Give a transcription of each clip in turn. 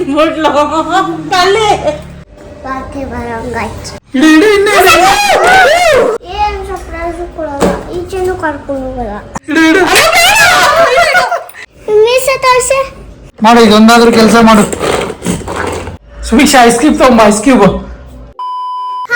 ತಿನ್ಬಿಟ್ಲು ಕಲ್ಲಿ ಬಾಕಿ ಬರಂಗಾಯ್ತು. ಇಡಿ ಇಡಿ ಏನ್ ಸರ್ಪ್ರೈಸ್ ಕೊಡಲ್ಲ, ಈಚೆನೂ ಕರ್ಕೊಂಡು ಹೋಗಲ್ಲ. ಇಡಿ ಇಡಿ ಮೀಸ ತೋರ್ಸೆ. ಮಾಡು, ಇದೊಂದಾದ್ರೂ ಕೆಲಸ ಮಾಡು. ಸುಭಿಕ್ಷಾ ಐಸ್ ಕ್ಯೂಬ್ ತಗೊಂಬ, ice cube.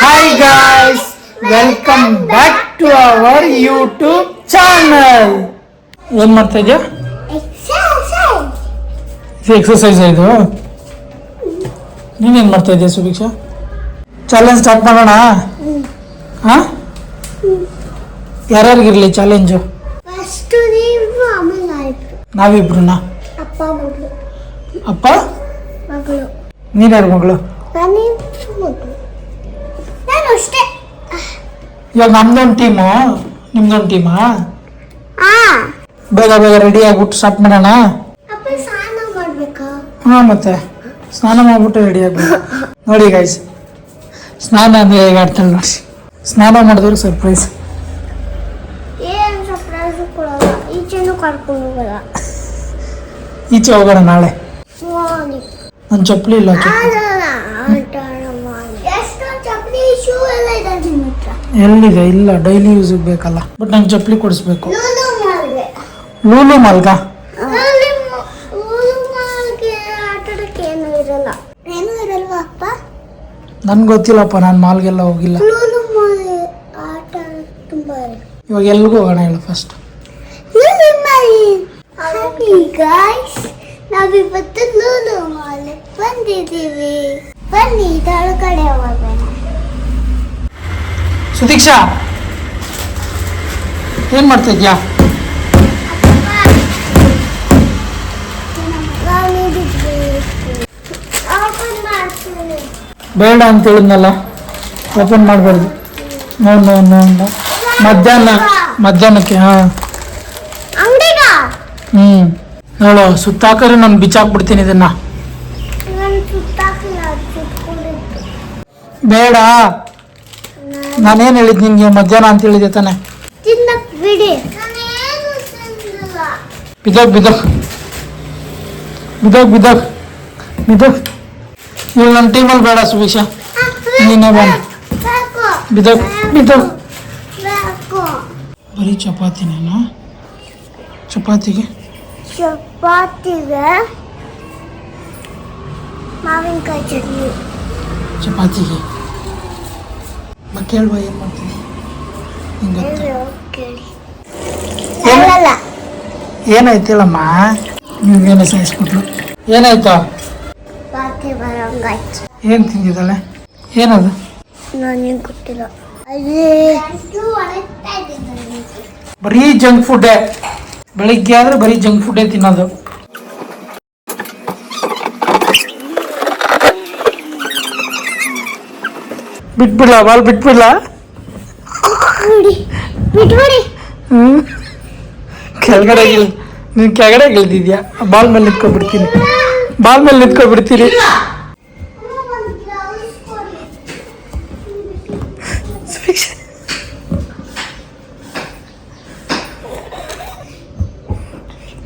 Hi guys, welcome back to our YouTube channel. ಏನ್ ಮಾಡ್ತಾ ಇದೆಯಾ? ಎಕ್ಸರ್ಸೈಸ್ ಇದು. ನೀನೇನ್ ಮಾಡ್ತಾ ಇದೆಯಾ ಸುಭಿಕ್ಷಾ? ಚಾಲೆಂಜ್ ಸ್ಟಾರ್ಟ್ ಮಾಡೋಣ. ಹಾ, ಯಾರ್ಯಾರಿಗಿರ್ಲಿ ಚಾಲೆಂಜು? ಫಸ್ಟ್ ನೀವು, ಆಮೇಲೆ ಆಯ್ತು. ನಾವಿಬ್ರುನಾ? ಅಪ್ಪ ಮಗಳು. ಅಪ್ಪ ಮಗಳು. ನೀನ್ಯಾರ ಮಗಳು? ನಾನು ಮಗಳು. ನಾನು ಅಷ್ಟೇ. ಇವಾಗ ನಮ್ದೊಂದು ಟೀಮು, ನಿಮ್ದೊಂದು ಟೀಮಾ? ಆ ಬೇಗ ಬೇಗ ರೆಡಿ ಆಗ್ಬಿಟ್ಟು ಸ್ಟಾರ್ಟ್ ಮಾಡೋಣ. ಅಪ್ಪ ಸ್ನಾನ ಮಾಡ್ಬೇಕಾ? ಹಾ, ಮತ್ತೆ ಸ್ನಾನ ಮಾಡ್ಬಿಟ್ಟು ರೆಡಿ ಆಗ್ಬೇಕು. ನೋಡಿ ಗೈಸ್, ಸ್ನಾನ ಅಂದ್ರೆ ಹೇಗೆ ಆಡ್ತಾಳೆ ನೋಡಿ. ಸ್ನಾನ ಮಾಡಿದವ್ರಿಗೆ ಸರ್ಪ್ರೈಸ್. ಏನ್ ಸರ್ಪ್ರೈಸ್ ಕೊಡಲ್ಲ, ಈಚೆನೂ ಕರ್ಕೊಂಡು ಹೋಗಲ್ಲ. ಈಚೆ ಹೋಗೋಣ ನಾಳೆ. ಮಾರ್ನಿಂಗ್ ನನ್ನ ಚಪ್ಪಲಿ ಇಲ್ಲ. ಎಷ್ಟು ಚಪ್ಪಲಿ ಶೂ ಎಲ್ಲ ಇದೆ ನಿಮ್ಮ ಹತ್ರ? ಎಲ್ಲಿದೆ? ಇಲ್ಲ, ಡೈಲಿ ಯೂಸಿಗೆ ಬೇಕಲ್ಲ. ಬಟ್ ನಂಗೆ ಚಪ್ಪಲಿ ಕೊಡಿಸ್ಬೇಕು. ಲೂಲು ಮಾಲ್ಗೆ. ಲೂಲು ಮಾಲ್ಗ? ಲೂಲು ಮಾಲ್ಗೆ ಆಟಾಡಕ್ಕೆ ಏನೂ ಇರಲ್ಲ. ಏನೂ ಇರಲ್ವಾ ಅಪ್ಪ? ನನ್ಗೆ ಗೊತ್ತಿಲ್ಲಪ್ಪ, ನಾನು ಮಾಲ್ಗೆಲ್ಲ ಹೋಗಿಲ್ಲ. ಲೂಲು ಮಾಲ್ ಆಟ ತುಂಬಾ ಇದೆ. ಇವಾಗ ಎಲ್ಗೂ ಹೋಗೋಣ ಹೇಳು first. Lulu mall. Hi guys, ನಾವಿವತ್ತು ಲೂಲು ಮಾಲ್ ಬಂದಿದ್ದೀವಿ. ಬನ್ನಿ ಒಳಗಡೆ ಹೋಗೋಣ. ಸುದೀಕ್ಷಾ, ಏನ್ ಮಾಡ್ತಾ ಇದ್ಯಾ? ಓಪನ್ ಮಾಡ್ತೀನಿ. ಬೇಡ ಅಂತ ಹೇಳಿದ್ನಲ್ಲ, ಓಪನ್ ಮಾಡಬಾರ್ದು. No no no no. ಮಧ್ಯಾಹ್ನಕ್ಕೆ. ಹಾ, ಅಂಗಡಿಗ ನೋಡು, ಸುತ್ತಾಕರೆ ನಾನು ಬಿಚ್ಚಾಕ್ಬಿಡ್ತೀನಿ ಇದನ್ನ. ನಾನು ಸುತ್ತಾಕಿಲ್ಲ, ಸುತ್ಕೊಂಡಿದ್ದು. ಬೇಡ, ನಾನೇನು ಹೇಳಿದ್ ನಿನ್ಗೆ? ಮಧ್ಯಾಹ್ನ ಅಂತ ಹೇಳಿದೆ ತಾನೆ. ತಿನ್ನಕ್ ಬಿಡಿ. ನಾನೇನು ತಿನ್ನಲ್ಲ. ಬಿದೋಗ್ ಬಿದೋಗ್ ಬಿದೋಗ್ ಬಿದೋಗ್ ಬಿದೋಗ್. ಇವಾಗ ನನ್ನ ಟೀಮಲ್ಲಿ ಬೇಡ ಸುಭಿಕ್ಷಾ, ನೀನೇ ಬಾ. ಸಾಕು. ಬಿದೋಗ್ ಬಿದೋಗ್. ಸಾಕು. ಬರೀ ಚಪಾತಿನೇನಾ? ಚಪಾತಿಗೆ ಮಾವಿನಕಾಯಿ ಚಟ್ನಿ. ಚಪಾತಿಗೆ ಕೇಳುವ ಏನು ಮಾಡ್ತೀನಿ ನಿಂಗೆ ಕೇಳಿ. ಏನಾಯ್ತಿಲ್ಲಮ್ಮ? ನಿಮ್ಗೇನು ಸಾಯಿಸ್ಬಿಟ್ಲು? ಏನಾಯ್ತು? ಬಾಕಿ ಬರಂಗಾಯ್ತು. ಏನು ತಿಂದಿದ್ದಾಳೆ? ಏನದು? ನನಗೆ ಗೊತ್ತಿಲ್ಲ. ಬರೀ ಜಂಕ್ ಫುಡ್ಡೇ. ಬೆಳಿಗ್ಗೆ ಆದ್ರೆ ಬರೀ ಜಂಕ್ ಫುಡ್ಡೇ ತಿನ್ನೋದು. ಬಿಟ್ಬಿಡ್ಲಾ? ಬಾಲ್ ಬಿಟ್ಬಿಡ್ಲಾ? ಬಿಟ್ಬಿಡಿ. ಕೆಳಗಡೆ ನೀನು ಕೆಳಗಡೆ ಇಳಿದಿದ್ಯಾ? ಬಾಲ್ ಮೇಲೆ ನಿಂತ್ಕೊಬಿಡ್ತೀನಿ. ಬಾಲ್ ಮೇಲೆ ನಿಂತ್ಕೊಬಿಡ್ತೀನಿ.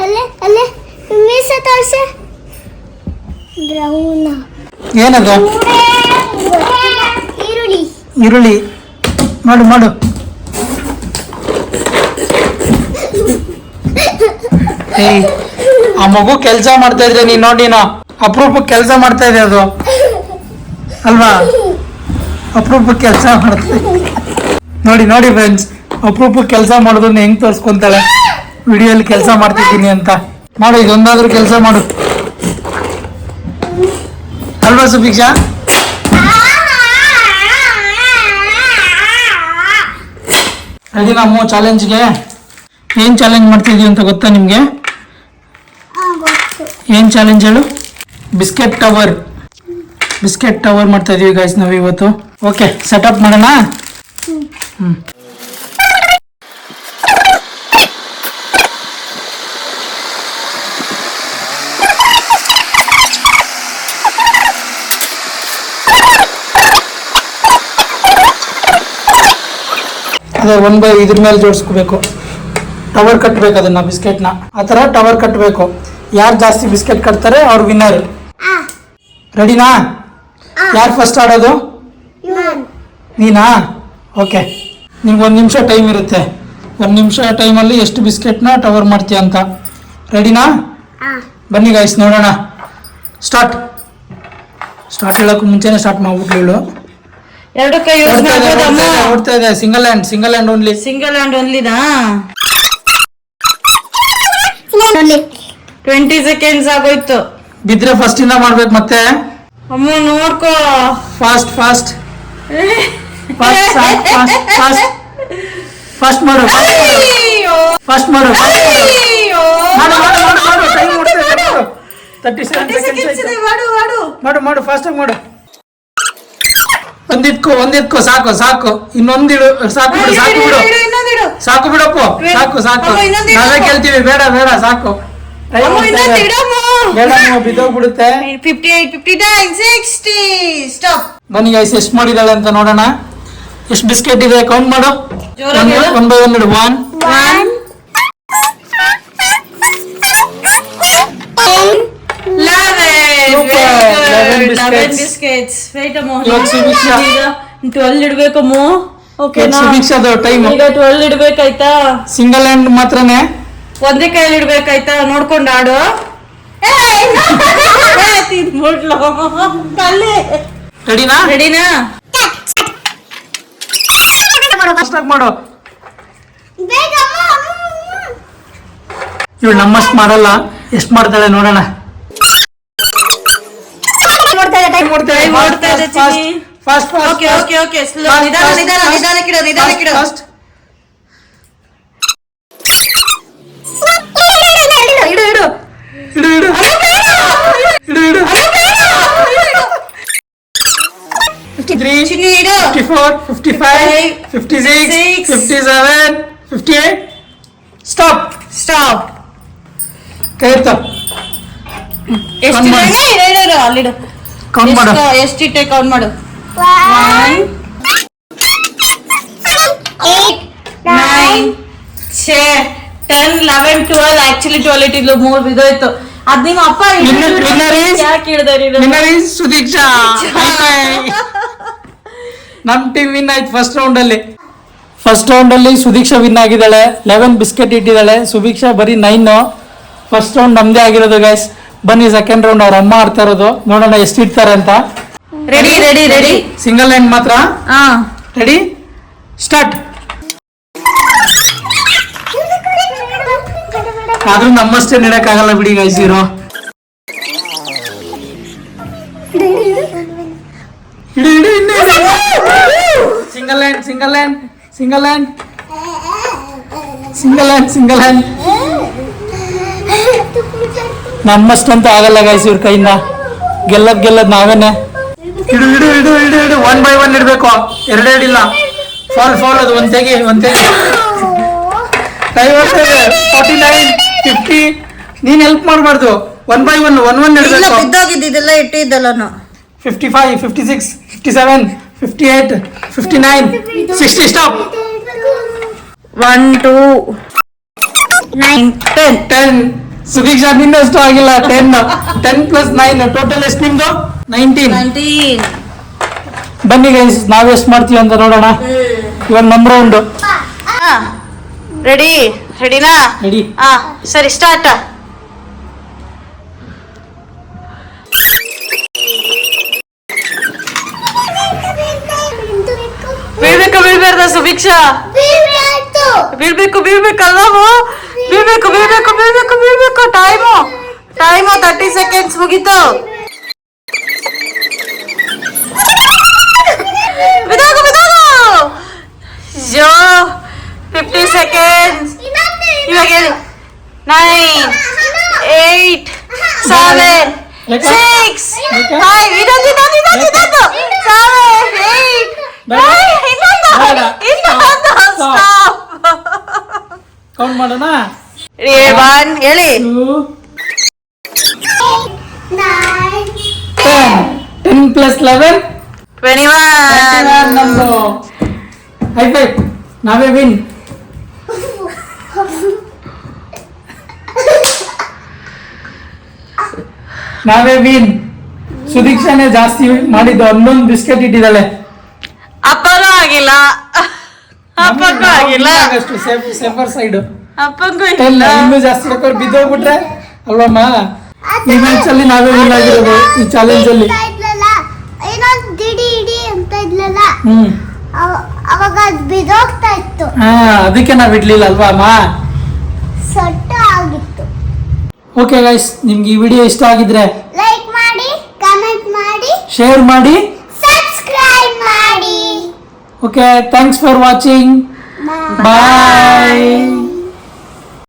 ಅಲ್ಲೇ ಅಲ್ಲೇ ಮೀಸ ತೋರ್ಸೆ. ಬ್ರೌನ್. ಏನದು? ಈರುಳ್ಳಿ. ಈರುಳ್ಳಿ. ಮಾಡು ಮಾಡು. ಏಯ್, ಆ ಮಗು ಕೆಲಸ ಮಾಡ್ತಾ ಇದ್ರೆ ನೀನ್ ನೋಡಿನೋ, ಅಪರೂಪಕ್ಕೆ ಕೆಲಸ ಮಾಡ್ತಾ ಇದೆ ಅದು ಅಲ್ವಾ? ಅಪರೂಪಕ್ಕೆ ಕೆಲಸ ಮಾಡ್ತಾ ನೋಡಿ ನೋಡಿ ಫ್ರೆಂಡ್ಸ್, ಅಪರೂಪಕ್ಕೆ ಕೆಲಸ ಮಾಡೋದನ್ನ ಹೆಂಗ್ ತೋರಿಸ್ಕೊಂತಾಳೆ ವಿಡಿಯೋಲಿ ಕೆಲಸ ಮಾಡ್ತಿದ್ದೀನಿ ಅಂತ. ಮಾಡು, ಇದೊಂದಾದ್ರೂ ಕೆಲಸ ಮಾಡು ಅಲ್ವಾ ಸುಭಿಕ್ಷಾ? ರೆಡಿ ನಮ್ಮ ಚಾಲೆಂಜ್ಗೆ? ಏನು ಚಾಲೆಂಜ್ ಮಾಡ್ತಿದ್ದೀವಿ ಅಂತ ಗೊತ್ತಾ ನಿಮಗೆ? ಏನು ಚಾಲೆಂಜ್ ಹೇಳು? Biscuit tower. ಬಿಸ್ಕೆಟ್ ಟವರ್ ಮಾಡ್ತಾ ಇದೀವಿ ಗೈಸ್ ನಾವು ಇವತ್ತು. ಓಕೆ, ಸೆಟಪ್ ಮಾಡೋಣ. ಅದೇ ಇದ್ರ ಮೇಲೆ ಜೋಡಿಸ್ಕೋಬೇಕು. ಟವರ್ ಕಟ್ಟಬೇಕು ಅದನ್ನ, ಬಿಸ್ಕೆಟ್ನ ಆ ಥರ ಟವರ್ ಕಟ್ಟಬೇಕು. ಯಾರು ಜಾಸ್ತಿ ಬಿಸ್ಕೆಟ್ ಕಟ್ತಾರೆ ಅವ್ರು ವಿನ್ನರ್. ರೆಡಿನಾ? ಯಾರು ಫಸ್ಟ್ ಆಡೋದು? ನಾನು. ನೀನಾ? ಓಕೆ, ನಿಮ್ಗೆ 1 ನಿಮಿಷ ಟೈಮ್ ಇರುತ್ತೆ. 1 ನಿಮಿಷ ಟೈಮಲ್ಲಿ ಎಷ್ಟು ಬಿಸ್ಕೆಟ್ನ ಕವರ್ ಮಾಡ್ತೀಯ ಅಂತ. ರೆಡಿನಾ? ಆ. ಬನ್ನಿ ಗೈಸ್ ನೋಡೋಣ. ಸ್ಟಾರ್ಟ್ ಹೇಳೋಕ್ಕೂ ಮುಂಚೆನೇ ಸ್ಟಾರ್ಟ್ ಮಾಡ್ಬಿಟ್ಲು ಇವಳು. ಎರಡು ಕೈ ಯೂಸ್ ಮಾಡ್ಬೋದಮ್ಮ. ಓಡ್ತಾ ಇದೆ. Single hand only. Single hand ಓನ್ಲಿನಾ? ನೋಡಿ. 20 ಸೆಕೆಂಡ್ಸ್ ಆಗೋಯ್ತು. ಬಿದ್ರೆ ಫಸ್ಟ್ ಇಂದ ಮಾಡ್ಬೇಕು ಮತ್ತೆ. ಅಮ್ಮ ನೋಡ್ಕೋ. ಫಾಸ್ಟ್ ಫಾಸ್ಟ್ ಮಾಡು. ಫಾಸ್ಟ್ ಮಾಡು. ಅಯ್ಯೋ. ಟೈಮ್ 37 ಸೆಕೆಂಡ್ಸ್ ಮಾಡು. ಫಾಸ್ಟ್ ಆಗಿ ಮಾಡು. ಒಂದಿಟ್ಕೋ ಸಾಕು. ಇನ್ನೊಂದಿಡು. ಸಾಕು ಬಿಡು. ಇನ್ನೊಂದಿಡು. ಸಾಕು ಬಿಡಪ್ಪು. ಸಾಕು. ಅಮ್ಮ, ಇನ್ನೊಂದಿಡು. ನಾವೇ ಕೇಳ್ತೀವಿ. ಬೇಡ ಸಾಕು. ಅಮ್ಮ, ಇನ್ನೊಂದಿಡಮ್ಮ. ಬೇಡ ಬಿದ್ದೋಗ್ಬಿಡುತ್ತೆ. 58, 59, 60. ಸ್ಟಾಪ್. ಬನ್ನಿ ಗೈಸ್ ಎಷ್ಟು ಮಾಡಿದಾಳೆ ಅಂತ ನೋಡೋಣ. ಎಷ್ಟು ಬಿಸ್ಕೆಟ್ ಇದೆ ಕೌಂಟ್ ಮಾಡು. ಜೋರಾಗಿ ಹೇಳು. 1 by 1 ಇಡು. 1 1 11 biscuits. Wait a moment. ಇವಾಗ ಸುಭಿಕ್ಷಾ. ಈಗ 12 ಇಡ್ಬೇಕಮ್ಮ. ಓಕೆನಾ? ಸುಭಿಕ್ಷಾದ ಟೈಮ್. ಈಗ 12 ಇಡ್ಬೇಕಾಯ್ತಾ? ಸಿಂಗಲ್ ಹ್ಯಾಂಡ್ ಮಾತ್ರನೇ. ಒಂದೇ ಕೈಯಲ್ಲಿ ಇಡ್ಬೇಕಾಯ್ತಾ? ನೋಡ್ಕೊಂಡು ಆಡು. ತಿನ್ಬಿಡ್ಲು ಕಲ್ಲಿ. ರೆಡಿನಾ? ಫಾಸ್ಟ್ ಆಗಿ ಮಾಡು. ಬೇಗ ಇವಳು ನಮ್ಮಷ್ಟು ಮಾಡಲ್ಲ. ಎಷ್ಟು ಮಾಡ್ತಾಳೆ ನೋಡೋಣ. Time ಓಡ್ತಾ ಇದೆ ಚಿನ್ನಿ. Fast okay slow. ನಿಧಾನಕ್ಕಿಡು. ಫಾಸ್ಟ್ ಇಡು 53 ಚಿನ್ನಿ ಇಡು. 54 55 56 57 58 ಸ್ಟಾಪ್. ಕೈ ಎತ್ತು. ಎಷ್ಟು ಅಲ್ಲಿಡು. ಕೌಂಟ್ ಮಾಡು. ಎಷ್ಟಿಟ್ಟೆ ಕೌಂಟ್ ಮಾಡು. 1 8 9 10 11 12. ಆಕ್ಚುಲಿ 12 ಇಟ್ಟಿದ್ಲು. 3 ಬಿದ್ದೋಯ್ತು. ಅದ್ ನಿಮ್ಮ ಅಪ್ಪ ಯಾಕೆ ಹಿಡ್ದಾರಿ? ಸುದೀಕ್ಷಾ. ನಮ್ ಟೀಮ್ ವಿನ್ ಆಯ್ತು ಫಸ್ಟ್ ರೌಂಡ್ ಅಲ್ಲಿ ಸುದೀಕ್ಷಾ ವಿನ್ ಆಗಿದ್ದಾಳೆ. 11 ಬಿಸ್ಕೆಟ್ ಇಟ್ಟಿದ್ದಾಳೆ. ಸುದೀಕ್ಷಾ ಬರೀ 9. ಫಸ್ಟ್ ರೌಂಡ್ ನಮ್ದೇ ಆಗಿರೋದು ಗೈಸ್. ಬನ್ನಿ ಸೆಕೆಂಡ್ ರೌಂಡ್ ಅವ್ರ ಅಮ್ಮ ಆಡ್ತಾ ಇರೋದು. ನೋಡೋಣ ಎಷ್ಟು ಇಡ್ತಾರೆ ಅಂತ. ರೆಡಿ. ಸಿಂಗಲ್ ಹ್ಯಾಂಡ್ ಮಾತ್ರ. Ready start. ಆದ್ರೂ ನಮ್ಮಷ್ಟೇ ನೀಡಕ್ಕಾಗಲ್ಲ ಬಿಡಿ ಗೈಸ್ ಇರೋ. ಇಡು ಸಿಂಗಲ್ ಹ್ಯಾಂಡ್. ನಮ್ಮಷ್ಟಂತೂ ಆಗಲ್ಲ ಗೈಸ್ ಇವ್ರ ಕೈಯಿಂದ. ಗೆಲ್ಲದ್ ನಾವೇನೆ. ಇಡು 1 by 1 ಇಡ್ಬೇಕು. ಎರಡಿಲ್ಲ. ಫಾಲ್ ಅದು ಒಂದ್ ತೆಗಿ. 49 50. ನೀನ್ ಹೆಲ್ಪ್ ಮಾಡಬಾರ್ದು. 1 by 1 ಇಡ್ಬೇಕು. ಬಿದ್ದೋಗಿದ್ದೆಲ್ಲ ಇಟ್ಟಿದ್ದಲ್ಲ. 55 56 57 58 59 60 ಸ್ಟಾಪ್. 1 2 9 10. ಸುದೀಕ್ಷಾ ನಿನ್ನಷ್ಟು ಆಗಿಲ್ಲ. 10 plus 9 ಟೋಟಲ್ ಎಷ್ಟು ನಿಮ್ದು? 19. ಬನ್ನಿ ಗೈಸ್ ನಾವ್ ಎಷ್ಟು ಮಾಡ್ತೀವಿ ಅಂತ ನೋಡೋಣ. ಇವಾಗ ನಮ್ ರೌಂಡ್. ರೆಡಿನಾ? ರೆಡಿ. ಸರಿ ಸ್ಟಾರ್ಟ್. ಬೀಳ್ಬೇರ್ದ ಸುಭಿಕ್ಷಾ? ಬೀಳ್ಬೇಕಲ್ವಾ? ಬೀಳ್ಬೇಕು. ಟೈಮು 30 ಸೆಕೆಂಡ್ಸ್ ಮುಗೀತು. ಬಿದೋಗು. 50 ಸೆಕೆಂಡ್ಸ್. ಇವಾಗ ಹೇಳಿ. 9 8 7 6 5 ಇನ್ನೊಂದು 7 8 ಸ್ಟಾಪ್. ಕೌಂಟ್ ಮಾಡೋಣ. 1 ಹೇಳಿ. 10 plus 11 21. ನಮ್ದು ಹೈ ಫೈವ್. ನಾವೇ ವಿನ್. ಸುದೀಕ್ಷಾನೇ ಜಾಸ್ತಿ ಮಾಡಿದ್ದು 11 ಬಿಸ್ಕೆಟ್ ಇಟ್ಟಿದ್ದಾಳೆ. ಅಪ್ಪನೂ ಆಗಿಲ್ಲ, ಅಪ್ಪಂಗೂ ಆಗಿಲ್ಲ, ಅಷ್ಟು ಸೇಫರ್ ಸೈಡ್. ಅಪ್ಪಂಗೂ ಇಲ್ಲ ಇಲ್ಲ. ಇನ್ನೂ ಜಾಸ್ತಿ ಬೇಕಾದ್ರೆ ಬಿದ್ದೋಗ್ಬಿಟ್ರೆ ಅಲ್ವಮ್ಮ? ಈ ಮ್ಯಾಚ್ ಅಲ್ಲಿ ನಾವೇ ವಿನ್ ಆಗಿರೋದು ಈ ಚಾಲೆಂಜ್ ಅಲ್ಲಿ. ಇನ್ನೊಂದು ದಿಡಿ ಇಡಿ ಅಂತ ಇದ್ಲಲ್ಲ, ಹ್ಮ್ ಅವಾಗ ಅದು ಬಿದೋಗ್ತಾ ಇತ್ತು, ಅದಕ್ಕೆ ನಾವ್ ಇಡ್ಲಿಲ್ಲ ಅಲ್ವಾ ಅಮ್ಮ? ಸೊಟ್ಟ ಆಗಿತ್ತು. ಓಕೆ ಗೈಸ್, ನಿಮ್ಗೆ ಈ ವಿಡಿಯೋ ಇಷ್ಟ ಆಗಿದ್ರೆ ಲೈಕ್ ಮಾಡಿ, ಕಮೆಂಟ್ ಮಾಡಿ, ಶೇರ್ ಮಾಡಿ, ಸಬ್ಸ್ಕ್ರೈಬ್ ಮಾಡಿ. Okay thanks for watching. Bye.